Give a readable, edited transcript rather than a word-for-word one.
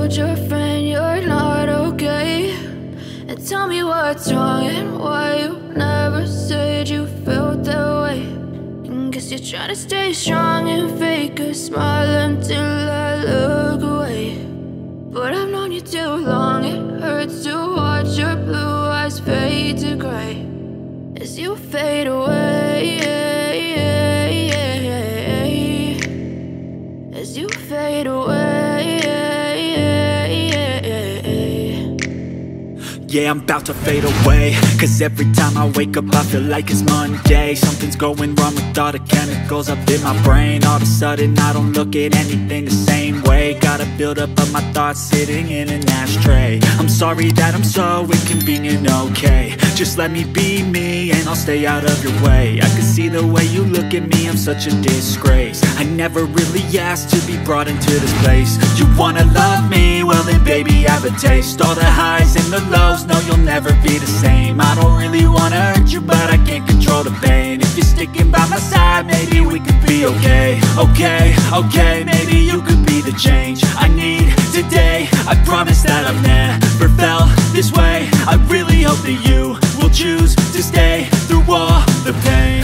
told your friend you're not okay, and tell me what's wrong and why you never said you felt that way. And guess you're trying to stay strong and fake a smile until I look away. But I've known you too long, it hurts to watch your blue eyes fade to gray as you fade away, as you fade away. Yeah, I'm about to fade away, cause every time I wake up I feel like it's Monday. Something's going wrong with all the chemicals up in my brain. All of a sudden I don't look at anything the same way. Gotta build up of my thoughts sitting in an ashtray. I'm sorry that I'm so inconvenient, okay. Just let me be me and I'll stay out of your way. I can see the way you look at me, I'm such a disgrace. I never really asked to be brought into this place. You wanna love me? Well then baby I have a taste. All the highs and the lows, no you'll never be the same. I don't really wanna hurt you but I can't control the pain. If you're sticking by my side maybe we could be okay. Okay, maybe you could be the change I need today. I promise that I've never felt this way. I really hope that you will choose to stay through all the pain.